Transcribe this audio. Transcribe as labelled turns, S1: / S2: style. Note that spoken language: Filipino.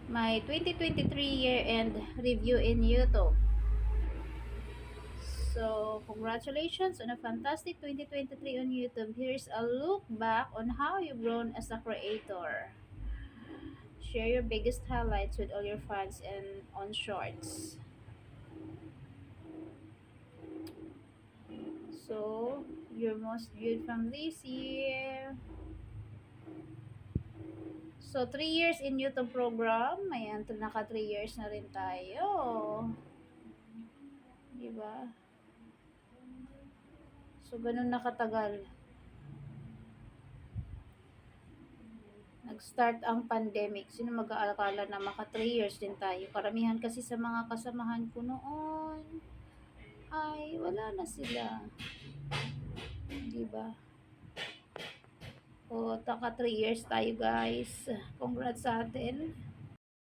S1: my 2023 year-end review in YouTube. So, congratulations on a fantastic 2023 on YouTube. Here's a look back on how you've grown as a creator. Share your biggest highlights with all your fans and on shorts. So, your most viewed from this year. So, 3 years in YouTube program. Ayan, naka 3 years na rin tayo. Diba? So, ganun nakatagal. Nag-start ang pandemic. Sino mag-aakala na maka 3 years din tayo? Karamihan kasi sa mga kasamahan ko noon ay wala na sila. Diba? O, taka 3 years tayo guys. Congrats sa atin.